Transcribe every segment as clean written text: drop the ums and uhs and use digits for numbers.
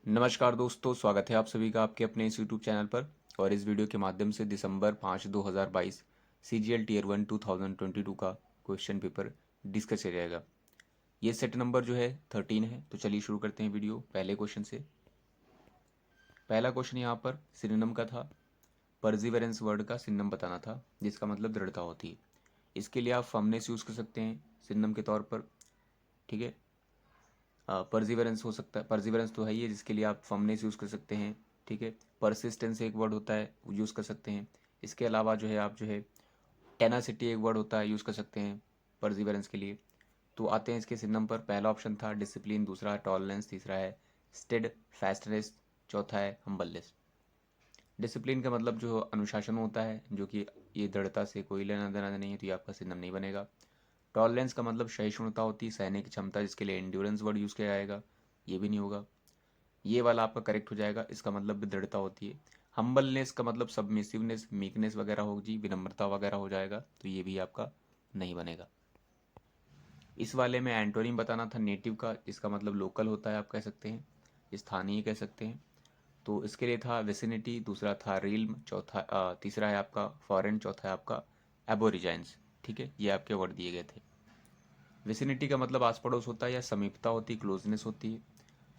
नमस्कार दोस्तों, स्वागत है आप सभी का आपके अपने इस यूट्यूब चैनल पर। और इस वीडियो के माध्यम से दिसंबर 5 2022 CGL Tier 1 2022 का क्वेश्चन पेपर डिस्कस किया जाएगा। ये सेट नंबर जो है 13 है। तो चलिए शुरू करते हैं वीडियो पहले क्वेश्चन से। पहला क्वेश्चन यहाँ पर सिनोनिम का था। परसिवरेंस वर्ड का सिनोनिम बताना था जिसका मतलब दृढ़ता होती है। इसके लिए आप फर्मनेस यूज़ कर सकते हैं सिनोनिम के तौर पर। ठीक है, परसिवरेंस हो सकता है, परसिवरेंस तो है ही है जिसके लिए आप फर्मनेस यूज़ कर सकते हैं। ठीक है, परसिस्टेंस एक वर्ड होता है, वो यूज़ कर सकते हैं। इसके अलावा जो है आप जो है टेनासिटी एक वर्ड होता है, यूज़ कर सकते हैं परसिवरेंस के लिए। तो आते हैं इसके सिनोनिम पर। पहला ऑप्शन था डिसिप्लिन, दूसरा है टॉलरेंस, तीसरा है स्टेड फास्टनेस, चौथा है हम्बलनेस। डिसिप्लिन का मतलब जो अनुशासन होता है, जो कि ये दृढ़ता से कोई लेना देना नहीं है, तो ये आपका सिनोनिम नहीं बनेगा। टॉलरेंस का मतलब सहिष्णुता होती है, सहने की क्षमता, जिसके लिए एंड्योरेंस वर्ड यूज़ किया जाएगा, ये भी नहीं होगा। ये वाला आपका करेक्ट हो जाएगा, इसका मतलब भी दृढ़ता होती है। हम्बलनेस का मतलब सबमिसिवनेस, मीकनेस वगैरह होगी, विनम्रता वगैरह हो जाएगा, तो ये भी आपका नहीं बनेगा। इस वाले में एंटोनिम बताना था नेटिव का, इसका मतलब लोकल होता है, आप कह सकते हैं, स्थानीय कह सकते हैं। तो इसके लिए था विसिनिटी, दूसरा था रिल्म, तीसरा है आपका फॉरेन, चौथा है आपका एबोरिजाइंस। ठीक है, ये आपके वर्ड दिए गए थे। विसिनिटी का मतलब आस पड़ोस होता है या समीपता होती है, क्लोजनेस होती है।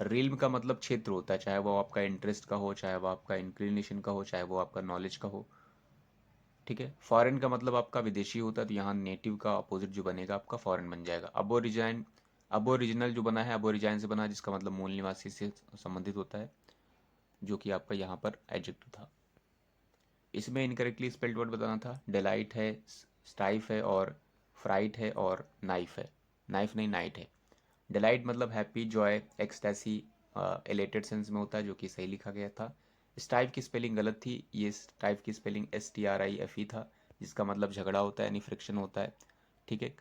रिल्म का मतलब क्षेत्र होता है, चाहे वो आपका इंटरेस्ट का हो, चाहे वो आपका इंक्लिनेशन का हो, चाहे वो आपका नॉलेज का हो। ठीक है, फॉरेन का मतलब आपका विदेशी होता है, तो यहाँ नेटिव का अपोजिट जो बनेगा आपका फॉरेन बन जाएगा। अबोरिजाइन, अबोरिजिनल जो बना है अबोरिजाइन से बना, जिसका मतलब मूल निवासी से संबंधित होता है, जो कि आपका यहाँ पर एडजेक्टिव था। इसमें इनकरेक्टली स्पेल्ड वर्ड बताना था। डेलाइट है, स्टाइफ है, और फ्राइट है, और नाइफ है। नाइफ नहीं, नाइट है। डिलाइट मतलब happy, Joy, ecstasy, elated sense में होता है, जो कि सही लिखा गया था। स्टाइफ की स्पेलिंग गलत थी, ये स्टाइफ की स्पेलिंग STRIFE था, जिसका मतलब झगड़ा होता है, यानी फ्रिक्शन होता है। ठीक है,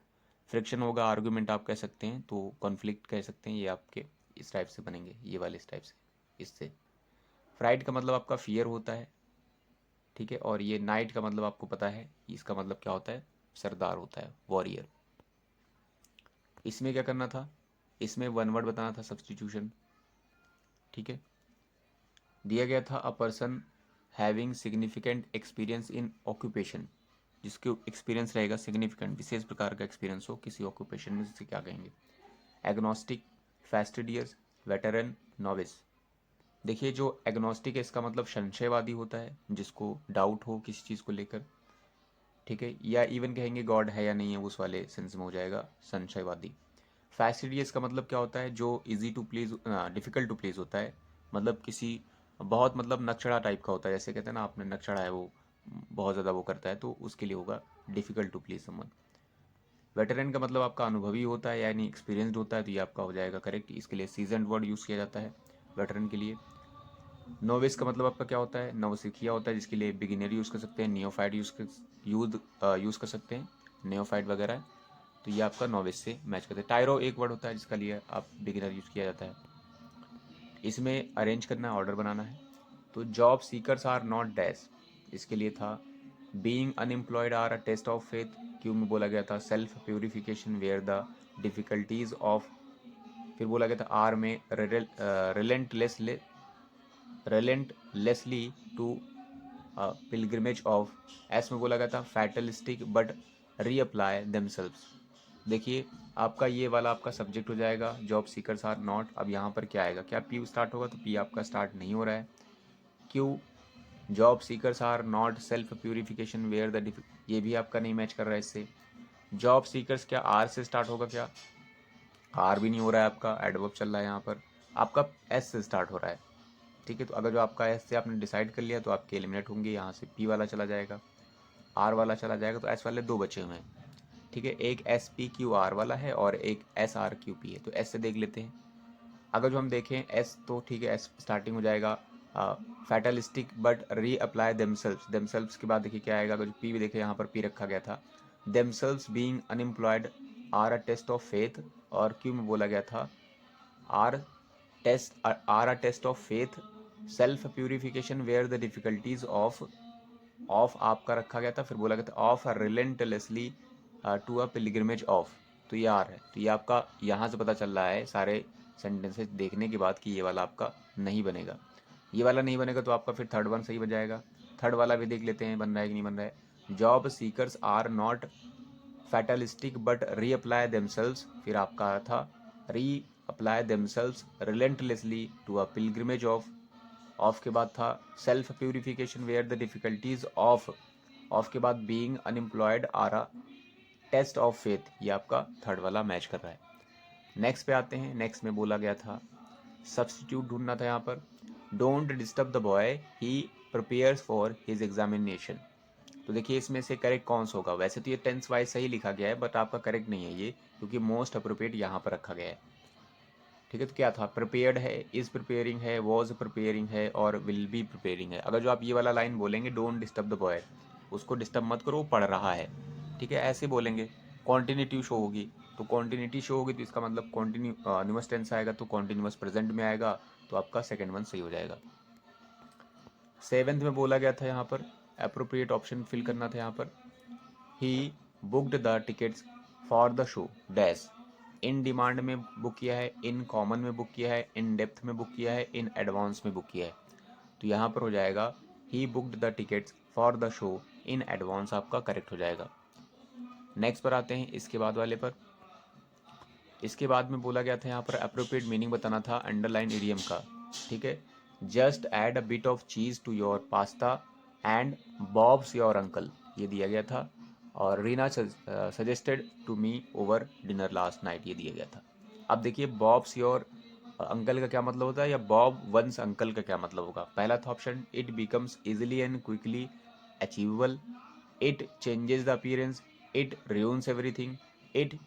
फ्रिक्शन होगा, आर्गुमेंट आप कह सकते हैं, तो कॉन्फ्लिक्ट कह सकते हैं। ये आपके इस टाइप से बनेंगे, ये वाले इस टाइप से, इससे। फ्राइट का मतलब आपका फियर होता है। ठीक है, और ये नाइट का मतलब आपको पता है, इसका मतलब क्या होता है, सरदार होता है, वॉरियर। इसमें क्या करना था, इसमें वन वर्ड बताना था, सब्सटीट्यूशन। ठीक है, दिया गया था a person having significant experience in occupation, जिसके एक्सपीरियंस रहेगा सिग्निफिकेंट, विशेष प्रकार का एक्सपीरियंस हो किसी ऑक्यूपेशन में, जिसे क्या कहेंगे, एग्नोस्टिक, फैस्टिडियस, वेटरन, नॉविस। देखिए, जो एग्नोस्टिक है इसका मतलब संशयवादी होता है, जिसको डाउट हो किसी चीज़ को लेकर। ठीक है, या इवन कहेंगे गॉड है या नहीं है, उस वाले सेंस में हो जाएगा संशयवादी। फैस्टिडियस का मतलब क्या होता है, जो easy to please, difficult to please होता है, मतलब किसी बहुत मतलब नकचड़ा टाइप का होता है, जैसे कहते हैं ना आपने नकचड़ा है, वो बहुत ज़्यादा वो करता है, तो उसके लिए होगा difficult to please someone. Veteran का मतलब आपका अनुभवी होता है, यानी एक्सपीरियंसड होता है, तो ये आपका हो जाएगा करेक्ट। इसके लिए सीजनड वर्ड यूज़ किया जाता है वेटरन के लिए। नोविस का मतलब आपका क्या होता है, नवसिखिया होता है, जिसके लिए बिगिनर यूज़ कर सकते हैं, नियोफाइट यूज़ कर सकते हैं, नियोफाइट वगैरह। तो ये आपका नोविस से मैच करते हैं। टायरो एक वर्ड होता है जिसका लिए आप बिगिनर यूज़ किया जाता है। इसमें अरेंज करना है, ऑर्डर बनाना है। तो job seekers are not dash, इसके लिए था being unemployed are a test of faith. Q में बोला गया था self purification where the difficulties of. फिर बोला गया था आर में relentlessly to pilgrimage of। S में बोला गया था fatalistic but reapply themselves। देखिए, आपका ये वाला आपका सब्जेक्ट हो जाएगा जॉब सीकर्स आर नॉट। अब यहाँ पर क्या आएगा, क्या पी स्टार्ट होगा, तो पी आपका स्टार्ट नहीं हो रहा है। Q, job seekers are not self purification where the, ये भी आपका नहीं मैच कर रहा है इससे। जॉब सीकर्स क्या आर से स्टार्ट होगा, क्या आर भी नहीं हो रहा है, आपका एडवर्ब चल रहा है यहाँ पर, आपका एस से स्टार्ट हो रहा है। ठीक है, तो अगर जो आपका एस से आपने डिसाइड कर लिया तो आपके एलिमिनेट होंगे, यहाँ से पी वाला चला जाएगा, आर वाला चला जाएगा, तो एस वाले दो बचे हुए हैं। ठीक है, एक SPQR वाला है और एक SRQP है, तो एस से देख लेते हैं। अगर जो हम देखें एस, तो ठीक है, एस स्टार्टिंग हो जाएगा फैटलिस्टिक बट री अप्लाई देमसेल्व्स। देमसेल्व्स के बाद देखिए क्या आएगा, अगर जो पी भी देखे यहाँ पर पी रखा गया था, themselves being unemployed are a test of faith. और क्यों में बोला गया था R are a test of faith, self purification where the difficulties of आपका रखा गया था, फिर बोला गया था of relentlessly to a pilgrimage of. तो ये आर है, तो ये आपका यहाँ से पता चल रहा है सारे सेंटेंसेस देखने के बाद कि ये वाला आपका नहीं बनेगा। ये वाला नहीं बनेगा तो आपका फिर थर्ड वन सही बन जाएगा। थर्ड वाला भी देख लेते हैं बन रहा है कि नहीं बन रहा है। Job seekers are not fatalistic but reapply themselves, फिर आपका था reapply themselves relentlessly to a pilgrimage of के बाद था self purification where the difficulties of के बाद being unemployed are a test of faith, ये आपका थर्ड वाला मैच कर रहा है। नेक्स्ट पे आते हैं। नेक्स्ट में बोला गया था सब्स्टिट्यूट ढूंढना था यहाँ पर। Don't disturb the boy he prepares for his examination. तो देखिए इसमें से करेक्ट कौन सा होगा। वैसे तो ये टेंस वाइज सही लिखा गया है बट आपका करेक्ट नहीं है ये, क्योंकि मोस्ट अप्रोप्रिएट यहाँ पर रखा गया है। ठीक है, तो क्या था, प्रिपेयर्ड है, इज प्रिपेयरिंग है, वॉज प्रिपेयरिंग है और विल बी प्रिपेयरिंग है। अगर जो आप ये वाला लाइन बोलेंगे डोंट डिस्टर्ब द बॉय, उसको डिस्टर्ब मत करो, वो पढ़ रहा है। ठीक है, ऐसे बोलेंगे। कॉन्टिन्यूटी शो होगी, तो कॉन्टिन्यूटी शो होगी तो इसका मतलब कॉन्टिन्यूअस टेंस आएगा, तो कॉन्टिन्यूअस प्रेजेंट में आएगा, तो आपका सेकेंड वन सही हो जाएगा। सेवेंथ में बोला गया था यहाँ पर अप्रोप्रिएट ऑप्शन फिल करना था यहाँ पर। He booked the tickets for the show dash. In demand में बुक किया है, इन कॉमन में बुक किया है, इन डेप्थ में बुक किया है, इन एडवांस में बुक किया है। तो यहाँ पर हो जाएगा he booked the tickets for the show in advance, आपका करेक्ट हो जाएगा। नेक्स्ट पर आते हैं इसके बाद वाले पर। इसके बाद में बोला गया था यहाँ पर अप्रोप्रिएट मीनिंग बताना था अंडरलाइन इडियम का। ठीक है, just add a bit of cheese to your pasta and Bob's your uncle, ये दिया गया था। और Reena suggested to me over dinner last night, ये दिया गया था। अब देखिए बॉब्स योर अंकल का क्या मतलब होता है या बॉब वंस अंकल का क्या मतलब होगा। पहला था option it becomes easily and quickly achievable, it changes the appearance, it ruins everything, it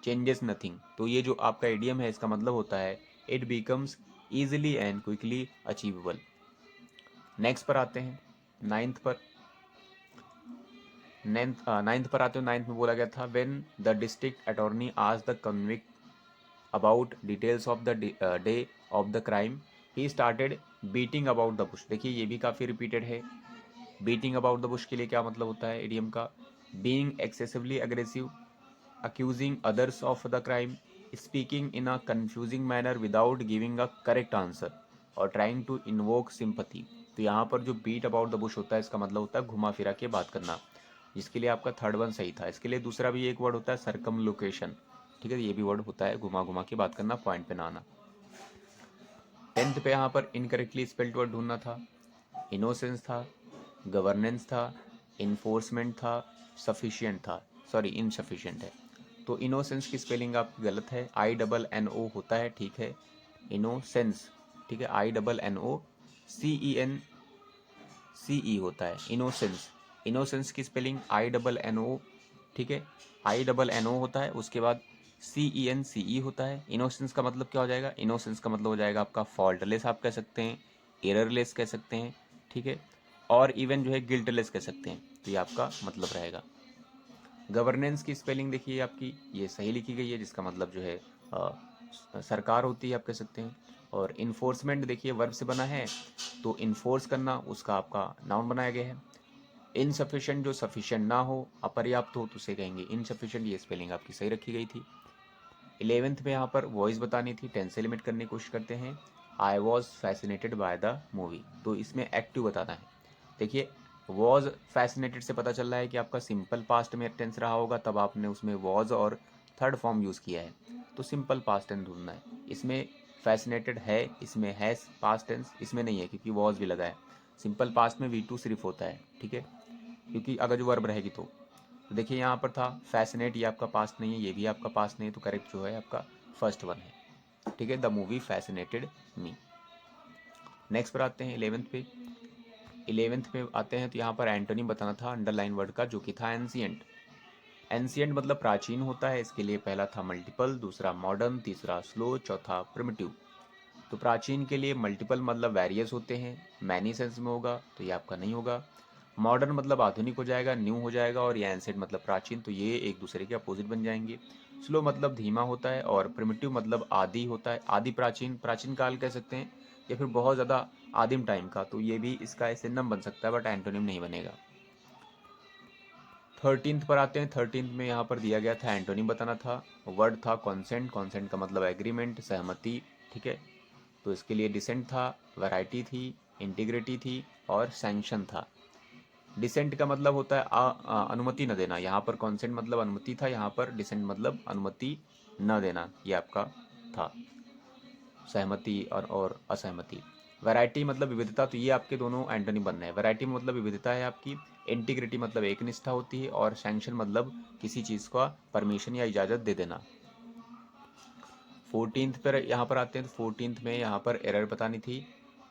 changes nothing. तो ये जो आपका इडियम है इसका मतलब होता है it becomes easily and quickly achievable. Next पर आते हैं नाइन्थ पर। नाइन्थ पर आते हो। नाइन्थ में बोला गया था व्हेन द डिस्ट्रिक्ट अटॉर्नी आज the convict about details of the day of the crime he started beating about the Bush. देखिए ये भी काफ़ी रिपीटेड है। बीटिंग अबाउट द बुश के लिए क्या मतलब होता है इडियम का, being excessively aggressive, accusing others of the crime, speaking in a confusing manner without giving a correct answer, और trying to invoke sympathy। तो यहाँ पर जो beat about the bush होता है इसका मतलब होता है घुमा फिरा के बात करना, जिसके लिए आपका थर्ड वन सही था। इसके लिए दूसरा भी एक वर्ड होता है सर्कमलोकेशन। ठीक है, ये भी वर्ड होता है घुमा घुमा के बात करना, पॉइंट पे ना आना। टेंथ पे यहाँ पर इनकरेक्टली स्पेल्ड वर्ड ढूंढना था। इनोसेंस था, गवर्नेंस था, इन्फोर्समेंट था, सफिशिएंट था, सॉरी इनसफिशिएंट है। तो इनोसेंस की स्पेलिंग आपकी गलत है, INNO होता है। ठीक है, इनोसेंस, ठीक है, INNOCENCE होता है इनोसेंस। इनोसेंस की स्पेलिंग INNO, ठीक है, INNO होता है, उसके बाद CENCE होता है। इनोसेंस का मतलब क्या हो जाएगा, इनोसेंस का मतलब हो जाएगा आपका फॉल्टलेस आप कह सकते हैं, एररलेस कह सकते हैं। ठीक है, और इवन जो है गिल्टलेस कह सकते हैं। तो ये आपका मतलब रहेगा। गवर्नेंस की स्पेलिंग देखिए आपकी ये सही लिखी गई है, जिसका मतलब जो है सरकार होती है आप कह सकते हैं। और इन्फोर्समेंट देखिए वर्ब से बना है, तो इन्फोर्स करना उसका आपका नाउन बनाया गया है। इनसफिशिएंट जो सफिशिएंट ना हो, अपर्याप्त हो, तो उसे कहेंगे इनसफिशिएंट। ये स्पेलिंग आपकी सही रखी गई थी। 11th में यहाँ पर वॉइस बतानी थी, 10 से लिमिट करने की कोशिश करते हैं। I was fascinated by the movie, तो इसमें एक्टिव बताना है। देखिए वॉज फैसिनेटेड से पता चल रहा है कि आपका सिंपल पास्ट में टेंस रहा होगा, तब आपने उसमें वॉज और थर्ड फॉर्म यूज़ किया है, तो सिंपल पास्ट टेंस ढूंढना है। इसमें फैसिनेटेड है, इसमें है पास्ट टेंस, इसमें नहीं है क्योंकि वॉज भी लगा है। सिंपल पास्ट में V2 सिर्फ होता है। ठीक है, क्योंकि अगर जो वर्ब रहेगी तो देखिए यहाँ पर था फैसिनेट, ये आपका पास्ट नहीं है, ये भी आपका पास्ट नहीं है, तो करेक्ट जो है आपका फर्स्ट वन है। ठीक है, the movie fascinated me. Next पर आते हैं 11th पे। 11th पे आते हैं तो यहाँ पर एंटोनिम बताना था अंडरलाइन वर्ड का, जो कि था एंसियंट। एंसियंट मतलब प्राचीन होता है, इसके लिए पहला था मल्टीपल, दूसरा मॉडर्न, तीसरा स्लो, चौथा प्रिमिटिव। तो प्राचीन के लिए मल्टीपल मतलब वेरियस होते हैं, मैनी सेंस में होगा, तो ये आपका नहीं होगा। मॉडर्न मतलब आधुनिक हो जाएगा, न्यू हो जाएगा, और ये एंसेंट मतलब प्राचीन, तो ये एक दूसरे के अपोजिट बन जाएंगे। स्लो मतलब धीमा होता है, और प्रिमिटिव मतलब आदि होता है, आदि प्राचीन, प्राचीन काल कह सकते हैं, या फिर बहुत ज़्यादा आदिम टाइम का, तो ये भी इसका सिनोनिम बन सकता है बट एंटोनिम नहीं बनेगा। 13th पर आते हैं। 13th में यहाँ पर दिया गया था एंटोनिम बताना था। वर्ड था कॉन्सेंट, कॉन्सेंट का मतलब एग्रीमेंट, सहमति, ठीक है। तो इसके लिए डिसेंट था, वैरायटी थी, इंटीग्रिटी थी और सैंक्शन था। डिसेंट का मतलब होता है अनुमति न देना, यहाँ पर कॉन्सेंट मतलब अनुमति था, यहाँ पर डिसेंट मतलब अनुमति न देना, ये आपका था सहमति और असहमति। वैरायटी मतलब विविधता, तो ये आपके दोनों एंटोनिम बन रहे हैं। वैरायटी मतलब विविधता है आपकी, इंटीग्रिटी मतलब एक निष्ठा होती है और सैंक्शन मतलब किसी चीज़ का परमिशन या इजाज़त दे देना। 14th पर यहाँ पर आते हैं। तो 14th में यहाँ पर एरर बतानी थी।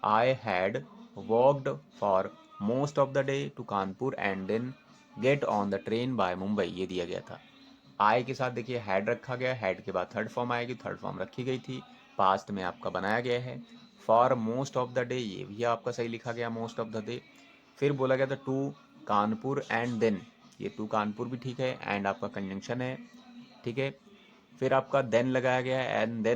I had walked for most of the day to Kanpur and then get on the train by Mumbai, ये दिया गया था। आई के साथ देखिए हैड रखा गया, हैड के बाद थर्ड फॉर्म आएगी, थर्ड फॉर्म रखी गई थी, पास्ट में आपका बनाया गया है। For most of the day, ये भी आपका सही लिखा गया, मोस्ट ऑफ द डे। फिर बोला गया था टू कानपुर एंड देन, ये टू कानपुर भी ठीक है, एंड आपका कंजंक्शन है, ठीक है। फिर आपका देन लगाया गया है एंड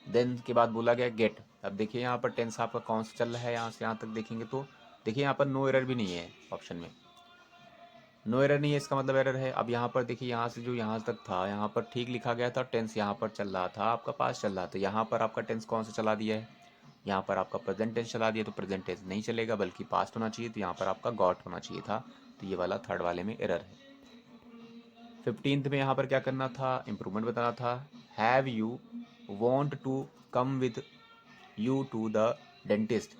देन के बाद बोला गया गेट। अब देखिए यहाँ पर टेंस आपका कौन सा चल रहा है, यहाँ से यहाँ तक देखेंगे तो देखिए यहाँ पर नो एरर भी नहीं है ऑप्शन में, नो एरर नहीं है, इसका मतलब एरर है। अब यहाँ पर देखिए यहाँ से जो यहाँ तक था यहाँ पर ठीक लिखा गया था, टेंस यहाँ पर चल रहा था आपका पास चल रहा था, यहाँ पर आपका टेंस कौन सा चला दिया है, यहाँ पर आपका प्रेजेंट टेंस चला दिया, तो प्रेजेंट टेंस नहीं चलेगा बल्कि पास्ट होना चाहिए, तो यहाँ पर आपका गॉट होना चाहिए था, तो ये वाला थर्ड वाले में एरर है। 15th में यहाँ पर क्या करना था, इम्प्रूवमेंट बताना था। Have you want to come with you to the dentist,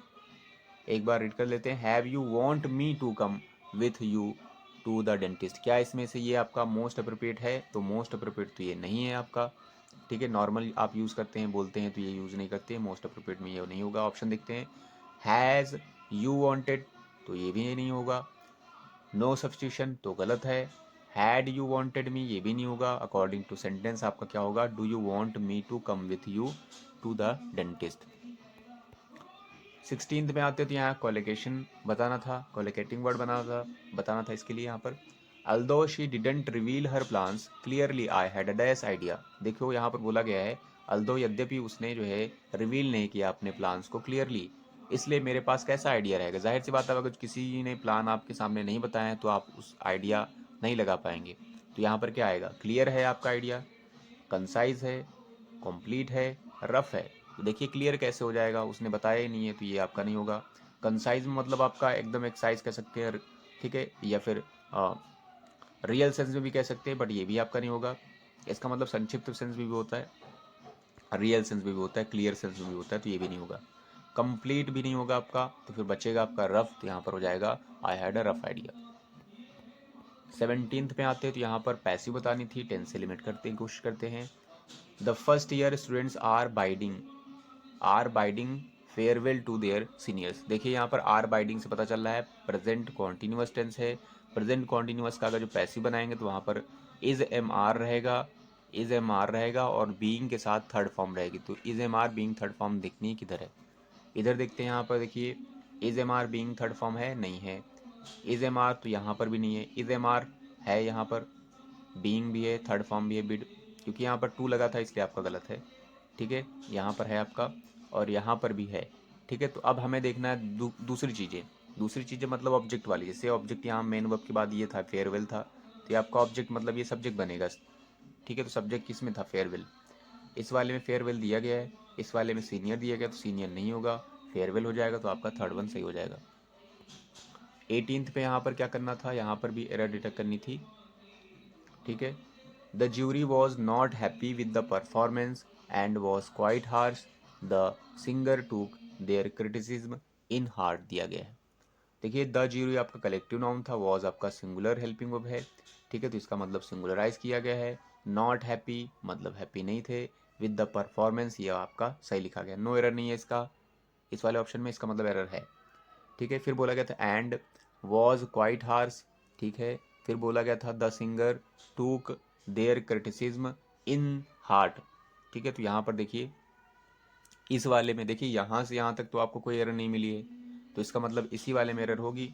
एक बार रीड कर लेते हैं। Have you want me to come with you to the dentist, क्या इसमें से ये आपका मोस्ट अप्रोप्रिएट है, तो मोस्ट अप्रोप्रिएट तो ये नहीं है आपका, ठीक है। नॉर्मल आप यूज़ करते हैं बोलते हैं तो ये यूज़ नहीं करते हैं, मोस्ट अप्रोप्रिएट में ये नहीं होगा। ऑप्शन देखते हैं। हैज़ यू वॉन्टेड, तो ये भी नहीं होगा। नो सब्स्टिट्यूशन तो गलत है। हैड यू वॉन्टेड मी, ये भी नहीं होगा। अकॉर्डिंग टू सेंटेंस आपका क्या होगा, do you want me to come with you to the dentist. 16th में आते तो यहाँ कोलिकेशन बताना था, कोलिकेटिंग वर्ड बताना था इसके लिए यहाँ पर। Although she didn't reveal her plans clearly I had a dash idea, देखो यहाँ पर बोला गया है अल्दो यद्यपि उसने जो है रिवील नहीं किया अपने प्लान्स को क्लियरली, इसलिए मेरे पास कैसा आइडिया रहेगा। जाहिर सी बात है, अगर किसी ने प्लान आपके सामने नहीं बताया तो आप उस आइडिया नहीं लगा पाएंगे। तो यहाँ पर क्या आएगा, क्लियर है आपका आइडिया, कंसाइज है, कंप्लीट है, रफ है। तो देखिए क्लियर कैसे हो जाएगा, उसने बताया ही नहीं है, तो ये आपका नहीं होगा। कंसाइज में मतलब आपका एकदम एक्साइज कह सकते हैं, ठीक है, या फिर रियल सेंस में भी कह सकते हैं, बट ये भी आपका नहीं होगा। इसका मतलब संक्षिप्त सेंस भी होता है, रियल सेंस में भी होता है, क्लियर सेंस में भी होता है, तो ये भी नहीं होगा। कंप्लीट भी नहीं होगा आपका, तो फिर बचेगा आपका रफ, तो यहाँ पर हो जाएगा I had a rough idea. 17th पे आते हैं, तो यहाँ पर पैसिव बतानी थी, टेंस से लिमिट करते हैं, कोशिश करते हैं। The first year students are biding farewell to their seniors, देखिए यहाँ पर आर बाइडिंग से पता चल रहा है प्रेजेंट कॉन्टिन्यूअस टेंस है। प्रेजेंट कॉन्टिन्यूअस का अगर जो पैसिव बनाएंगे तो वहाँ पर इज एम आर रहेगा और बीइंग के साथ थर्ड फॉर्म रहेगी, तो is am are being third form देखनी किधर है, इधर देखते हैं। यहाँ पर देखिए is am are being third form है, नहीं है। इज एम आर तो यहाँ पर भी नहीं है, इज एम आर है यहाँ पर, बीइंग भी है, थर्ड फॉर्म भी है बिड, क्योंकि यहाँ पर टू लगा था इसलिए आपका गलत है, ठीक है। यहाँ पर है आपका और यहाँ पर भी है, ठीक है। तो अब हमें देखना है दूसरी चीज़ें मतलब ऑब्जेक्ट वाली, जैसे ऑब्जेक्ट यहाँ मेन वर्ब के बाद ये था फेयरवेल था, तो ये आपका ऑब्जेक्ट मतलब ये सब्जेक्ट बनेगा, ठीक है। तो सब्जेक्ट किस में था, फेयरवेल, इस वाले में फेयरवेल दिया गया है, इस वाले में सीनियर दिया गया तो सीनियर नहीं होगा, फेयरवेल हो जाएगा, तो आपका थर्ड वन सही हो जाएगा। 18th पे यहाँ पर क्या करना था, यहाँ पर भी एरर डिटेक्ट करनी थी, ठीक है। The jury was not happy with the performance and was quite harsh, the singer टूक देयर क्रिटिसिज्म इन हार्ट दिया गया है। देखिए द ज्यूरी आपका कलेक्टिव नाउन था, वॉज आपका सिंगुलर हेल्पिंग वर्ब है, ठीक है, तो इसका मतलब सिंगुलराइज किया गया है। नॉट हैप्पी मतलब हैप्पी नहीं थे, विद द परफॉर्मेंस ये आपका सही लिखा गया, नो एरर नहीं है इसका, इस वाले ऑप्शन में, इसका मतलब एरर है, ठीक है। फिर बोला गया था एंड वॉज क्वाइट हार्श, ठीक है। फिर बोला गया था द सिंगर टूक देयर क्रिटिसिज्म इन हार्ट, ठीक है। तो यहाँ पर देखिए इस वाले में देखिए यहाँ से यहाँ तक तो आपको कोई एरर नहीं मिली है, तो इसका मतलब इसी वाले में एरर होगी,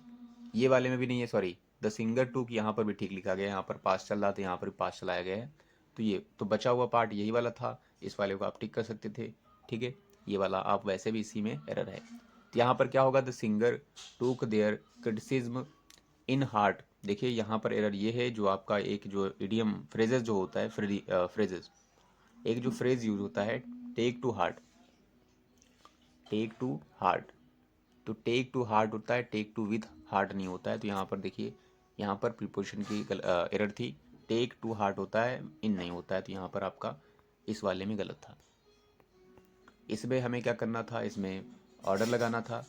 ये वाले में भी नहीं है, सॉरी द सिंगर टूक यहाँ पर भी ठीक लिखा गया है, यहाँ पर पास चल रहा था, यहाँ पर भी पास चलाया गया है, तो ये तो बचा हुआ पार्ट यही वाला था, इस वाले को आप टिक कर सकते थे, ठीक है। ये वाला आप वैसे भी इसी में एरर है, तो यहाँ पर क्या होगा, द सिंगर टूक देयर क्रिटिसिज्म इन हार्ट, देखिए यहाँ पर एरर ये है, जो आपका एक जो इडियम फ्रेजेस जो होता है, फ्रेजेस, एक जो फ्रेज यूज होता है take to heart, take to heart, तो टेक टू हार्ट होता है, टेक टू विथ हार्ट नहीं होता है। तो यहाँ पर देखिए, यहाँ पर प्रीपोजिशन की एरर थी, टेक टू हार्ट होता है, इन नहीं होता है, तो यहाँ पर आपका इस वाले में गलत था। इसमें हमें क्या करना था, इसमें ऑर्डर लगाना था।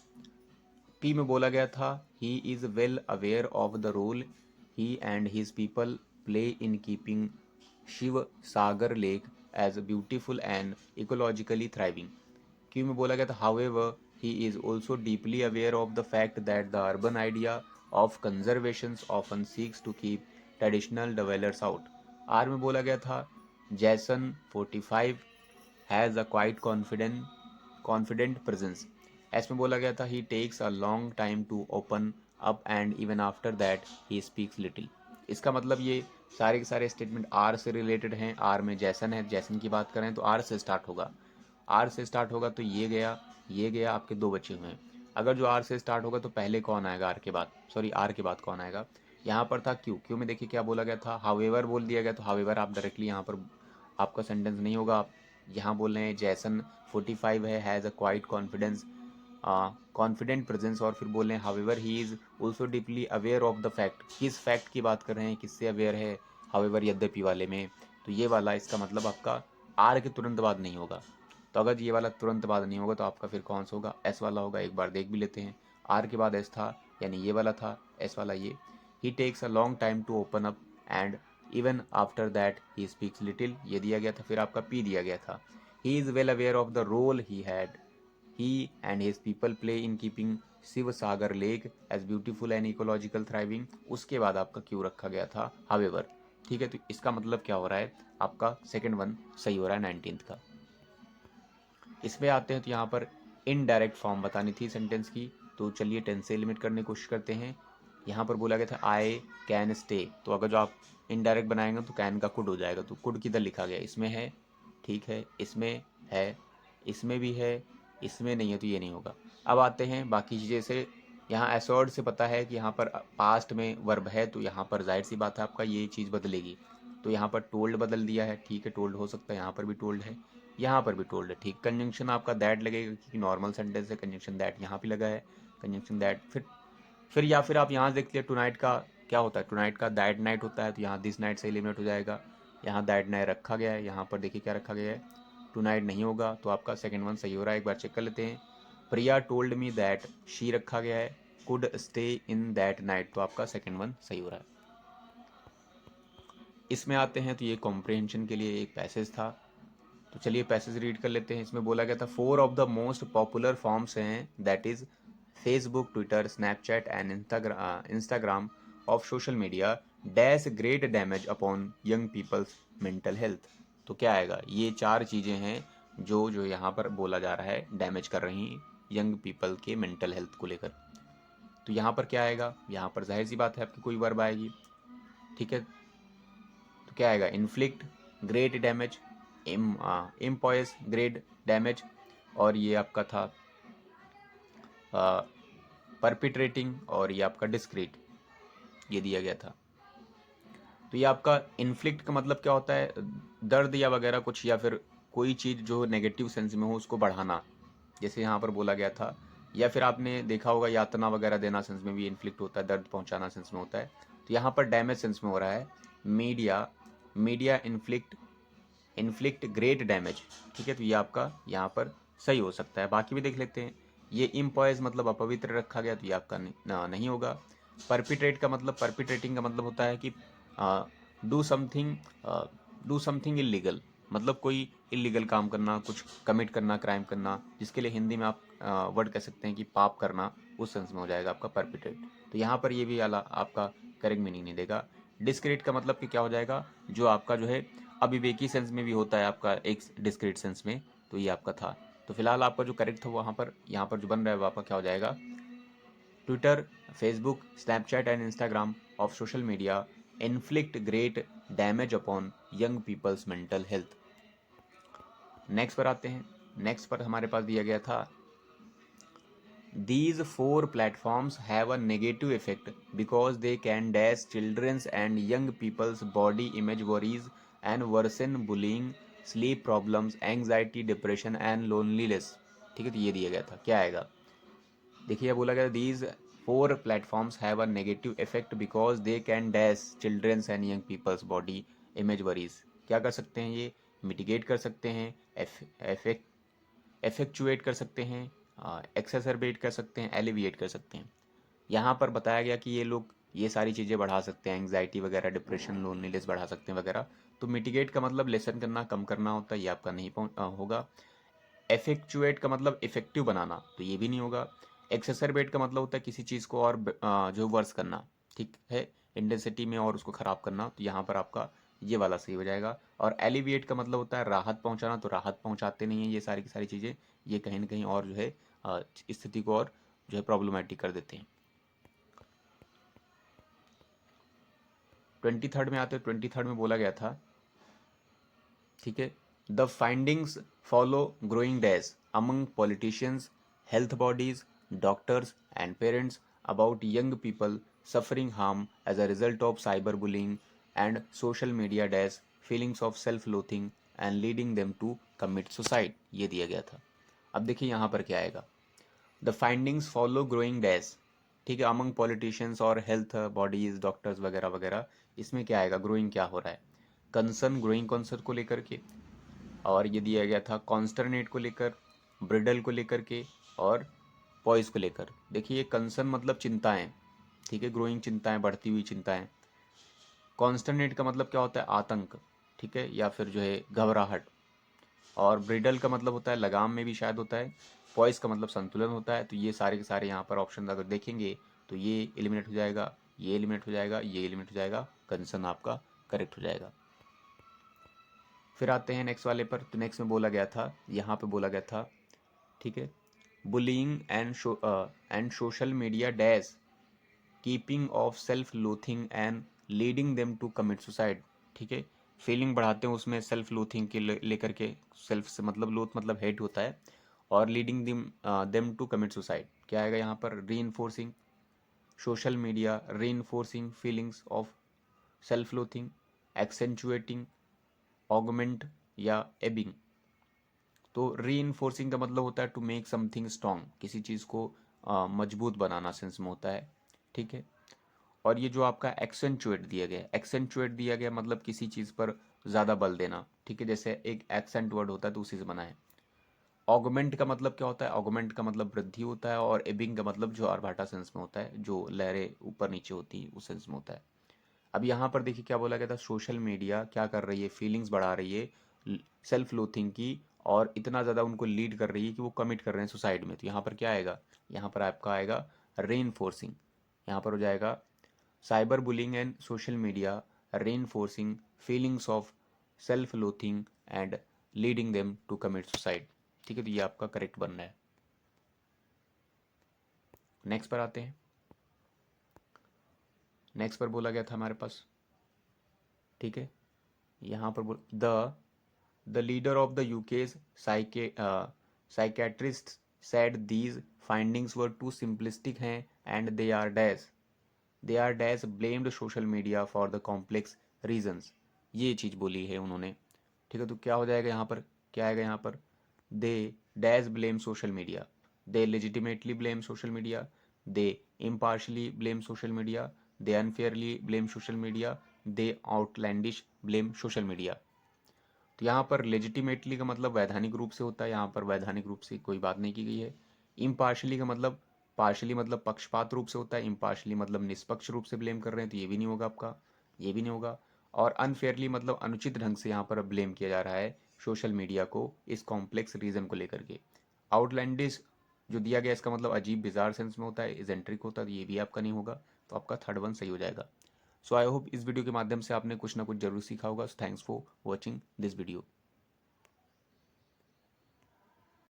पी में बोला गया था ही is well aware of the role he and his people play in keeping Shiv Sagar lake as beautiful and ecologically thriving. Q में बोला गया था however he is also deeply aware of the fact that the urban idea of conservation often seeks to keep traditional dwellers out। R में बोला गया था जैसन 45 has a quite confident presence। S में बोला गया था he takes a long time to open up and even after that he speaks little। इसका मतलब ये सारे के सारे स्टेटमेंट आर से रिलेटेड हैं। आर में जैसन है, जैसन की बात करें तो आर से स्टार्ट होगा, आर से स्टार्ट होगा तो ये गया, आपके दो बचे हुए हैं। अगर जो आर से स्टार्ट होगा तो पहले कौन आएगा, आर के बाद, सॉरी आर के बाद कौन आएगा, यहाँ पर था क्यू। क्यू में देखिए क्या बोला गया था, हाउएवर बोल दिया गया, तो हाउएवर आप डायरेक्टली यहाँ पर आपका सेंटेंस नहीं होगा। आप यहाँ बोल रहे हैं जैसन 45 है, has a quite confident presence, और फिर बोल रहे हैं however he is also deeply aware of the fact. किस फैक्ट की बात कर रहे हैं, किससे अवेयर है, हाउएवर यद्यपि वाले में। तो ये वाला इसका मतलब आपका आर के तुरंत बाद नहीं होगा। तो अगर ये वाला तुरंत बाद नहीं होगा तो आपका फिर कौन सा होगा, एस वाला होगा। एक बार देख भी लेते हैं, आर के बाद एस था, यानी ये वाला था, एस वाला ये। He takes a long time to open up and even after that he speaks little, ये दिया गया था। फिर आपका पी दिया गया था ही is well aware of the role he and his people play in keeping Shiv Sagar lake as beautiful and ecological thriving. उसके बाद आपका क्यू रखा गया था हावेवर। ठीक है, तो इसका मतलब क्या हो रहा है, आपका सेकंड वन सही हो रहा है 19th का। इसमें आते हैं तो यहाँ पर इनडायरेक्ट फॉर्म बतानी थी सेंटेंस की, तो चलिए 10 से लिमिट करने की कोशिश करते हैं। यहाँ पर बोला गया था आई कैन स्टे, तो अगर जो आप इनडायरेक्ट बनाएंगे तो कैन का कुड हो जाएगा, तो कुड किधर लिखा गया, इसमें है, ठीक है, इसमें है, इसमें भी है, इसमें नहीं है, तो ये नहीं होगा। अब आते हैं बाकी चीज़ें से। यहाँ एसोर्ड से पता है कि यहाँ पर पास्ट में वर्ब है, तो यहाँ पर जाहिर सी बात है आपका ये चीज़ बदलेगी। तो यहाँ पर टोल्ड बदल दिया है, ठीक है, टोल्ड हो सकता है, यहाँ पर भी टोल्ड है, यहाँ पर भी टोल्ड है, ठीक। कंजंक्शन आपका दैट लगेगा क्योंकि नॉर्मल सेंटेंस है, कंजंक्शन दैट यहाँ पे लगा है, कंजंक्शन दैट। फिर या फिर आप यहाँ देख लिया टू का क्या होता है, टू का दैट नाइट होता है, तो यहाँ दिस नाइट से एलिमिनेट हो जाएगा। यहाँ दैट नाइट रखा गया है, यहाँ पर देखिए क्या रखा गया है, टू नहीं होगा, तो आपका सेकेंड वन सही हो रहा है। एक बार चेक कर लेते हैं, प्रिया टोल्ड मी दैट शी रखा गया है, could stay in that night, तो आपका सेकेंड वन सही हो रहा है। इसमें आते हैं तो ये कॉम्प्रिहेंशन के लिए एक पैसेज था, तो चलिए पैसेज रीड कर लेते हैं। इसमें बोला गया था 4 of the most popular forms हैं, that is Facebook, Twitter, Snapchat and Instagram of social media dash great damage upon young people's mental health. तो क्या आएगा, ये 4 चीज़ें हैं जो जो यहाँ पर बोला जा रहा है डैमेज कर रही यंग पीपल के मेंटल हेल्थ को लेकर। तो यहाँ पर क्या आएगा, यहाँ पर जाहिर सी बात है आपकी कोई वर्ब आएगी, ठीक है। तो क्या आएगा, inflict great damage, impose great damage, और ये आपका था परपिट्रेटिंग, और ये आपका डिस्क्रीट, ये दिया गया था। तो ये आपका इन्फ्लिक्ट का मतलब क्या होता है, दर्द या वगैरह कुछ, या फिर कोई चीज़ जो नेगेटिव सेंस में हो उसको बढ़ाना, जैसे यहाँ पर बोला गया था। या फिर आपने देखा होगा यातना वगैरह देना सेंस में भी इन्फ्लिक्ट होता है, दर्द पहुँचाना सेंस में होता है। तो यहाँ पर डैमेज सेंस में हो रहा है, मीडिया इन्फ्लिक्ट ग्रेट डैमेज, ठीक है। तो ये आपका यहाँ पर सही हो सकता है। बाकी भी देख लेते हैं, ये इम्पॉयज मतलब अपवित्र रखा गया, तो ये आपका नहीं होगा। परपिट्रेट का मतलब, परपिट्रेटिंग का मतलब होता है कि डू समथिंग इलीगल, मतलब कोई इलीगल काम करना, कुछ कमिट करना, क्राइम करना, जिसके लिए हिंदी में आप वर्ड कह सकते हैं कि पाप करना, उस सेंस में हो जाएगा आपका परपिट्रेट। तो यहाँ पर ये भी वाला आपका करेक्ट मीनिंग नहीं देगा। डिस्क्रीट का मतलब कि क्या हो जाएगा, जो आपका जो है अविवेकी सेंस में भी होता है आपका एक डिस्क्रीट सेंस में, तो ये आपका था। तो फिलहाल आपका जो करेक्ट था वहाँ पर, यहाँ पर जो बन रहा है वो आपका क्या हो जाएगा, Twitter, Facebook, Snapchat and Instagram of social media inflict great damage upon young people's mental health. Next पर आते हैं। नेक्स्ट पर हमारे पास दिया गया था These four platforms have a negative effect because they can dash children's and young people's body image worries and worsen bullying, sleep problems, anxiety, depression and loneliness. ठीक है, तो ये दिया गया था, क्या आएगा? देखिए बोला गया these four platforms have a negative effect because they can dash children's and young people's body image worries. क्या कर सकते हैं ये? मिटिगेट कर सकते हैं, इफेक्चुएट कर सकते हैं, एक्सेसरबेट कर सकते हैं, एलिविएट कर सकते हैं। यहाँ पर बताया गया कि ये लोग ये सारी चीज़ें बढ़ा सकते हैं, एंग्जाइटी वगैरह, डिप्रेशन, लोनलीनेस बढ़ा सकते हैं वगैरह। तो मिटिगेट का मतलब लेसन करना, कम करना होता है, ये आपका नहीं होगा। इफेक्चुएट का मतलब इफेक्टिव बनाना, तो ये भी नहीं होगा। एक्सेसरबेट का मतलब होता है किसी चीज़ को और जो वर्स करना, ठीक है, इंटेंसिटी में और उसको ख़राब करना, तो यहाँ पर आपका ये वाला सही हो जाएगा। और एलिविएट का मतलब होता है राहत पहुँचाना, तो राहत पहुँचाते नहीं है ये सारी की सारी चीज़ें, ये कहीं ना कहीं और जो है स्थिति को और जो है प्रॉब्लमेटिक कर देते हैं। 23rd में आते हैं। 23rd में बोला गया था, ठीक है, the findings follow growing dash among politicians, health bodies, doctors and parents about young people suffering harm as a result of cyber bullying and social media dash feelings of self loathing and leading them to commit suicide, ये दिया गया था। अब देखिए यहाँ पर क्या आएगा, the findings follow growing dash, ठीक है, अमंग पॉलिटिशियंस और हेल्थ बॉडीज, डॉक्टर्स वगैरह वगैरह। इसमें क्या आएगा, ग्रोइंग क्या हो रहा है, कंसर्न, ग्रोइंग कंसर्न को लेकर के, और ये दिया गया था कॉन्स्टरनेट को लेकर, ब्रिडल को लेकर के, और पॉइस को लेकर। देखिए कंसर्न मतलब चिंताएं, ठीक है, ग्रोइंग चिंताएं, बढ़ती हुई चिंताएं। कॉन्स्टरनेट का मतलब क्या होता है, आतंक, ठीक है, या फिर जो है घबराहट। और ब्रिडल का मतलब होता है लगाम में भी शायद होता है। पॉइस का मतलब संतुलन होता है। तो ये सारे के सारे यहाँ पर ऑप्शन अगर देखेंगे तो ये एलिमिनेट हो जाएगा, ये एलिमिनेट हो जाएगा, ये एलिमिनेट हो जाएगा, कंसर्न आपका करेक्ट हो जाएगा। फिर आते हैं नेक्स्ट वाले पर। तो नेक्स्ट में बोला गया था, यहाँ पे बोला गया था, ठीक है, bullying and social media dash keeping of self loathing and leading them to commit suicide, ठीक है, फीलिंग बढ़ाते हैं उसमें सेल्फ लोथिंग के लेकर के, सेल्फ से मतलब लोथ मतलब हेट होता है, और leading them to commit suicide. क्या आएगा यहाँ पर, reinforcing social media, reinforcing feelings of self loathing, accentuating, augment या एबिंग। तो री इन्फोर्सिंग का मतलब होता है टू मेक समथिंग स्ट्रॉन्ग, किसी चीज़ को मजबूत बनाना सेंस में होता है, ठीक है। और ये जो आपका एक्सेंचुएट दिया गया, एक्सेंचुएट दिया गया मतलब किसी चीज़ पर ज़्यादा बल देना, ठीक है, जैसे एक एक्सेंट वर्ड होता है तो उसी से बना है। ऑगमेंट का मतलब क्या होता है, ऑगमेंट का मतलब वृद्धि होता है, और एबिंग का मतलब जो आरभाटा सेंस में होता है, जो लहरें ऊपर नीचे होती है उस सेंस में होता है। अब यहाँ पर देखिए क्या बोला गया था, सोशल मीडिया क्या कर रही है, फीलिंग्स बढ़ा रही है सेल्फ लोथिंग की, और इतना ज़्यादा उनको लीड कर रही है कि वो कमिट कर रहे हैं सुसाइड में। तो यहाँ पर क्या आएगा, यहाँ पर आपका आएगा रीइंफोर्सिंग। यहाँ पर हो जाएगा cyber bullying and social media reinforcing feelings of self loathing and leading them to commit suicide, ठीक है, तो ये आपका करेक्ट बन रहा है। नेक्स्ट पर आते हैं। नेक्स्ट पर बोला गया था हमारे पास, ठीक है, यहाँ पर बोल the leader of the UK's psychiatrists said these findings were too simplistic हैं and they are dash blamed social media for the complex reasons, ये चीज़ बोली है उन्होंने, ठीक है। तो क्या हो जाएगा यहाँ पर, क्या आएगा यहाँ पर, they dash blame social media, they legitimately blame social media, they impartially blame social media, they unfairly blame social media, they outlandish blame social media। तो यहाँ पर लेजिटिमेटली का मतलब वैधानिक रूप से होता है, यहाँ पर वैधानिक रूप से कोई बात नहीं की गई है। इम्पार्शली का मतलब, पार्शली मतलब पक्षपात रूप से होता है, इम्पार्शली मतलब निष्पक्ष रूप से ब्लेम कर रहे हैं, तो ये भी नहीं होगा आपका, ये भी नहीं होगा। और अनफेयरली मतलब अनुचित ढंग से यहाँ पर ब्लेम किया जा रहा है सोशल मीडिया को इस कॉम्प्लेक्स रीजन को लेकर के। आउटलैंडिश जो दिया गया इसका मतलब अजीब बिजार सेंस में होता है, इजेंट्रिक होता है, तो ये भी आपका नहीं होगा, तो आपका थर्ड वन सही हो जाएगा। सो आई होप इस वीडियो के माध्यम से आपने कुछ ना कुछ जरूर सीखा होगा। Thanks for watching this video.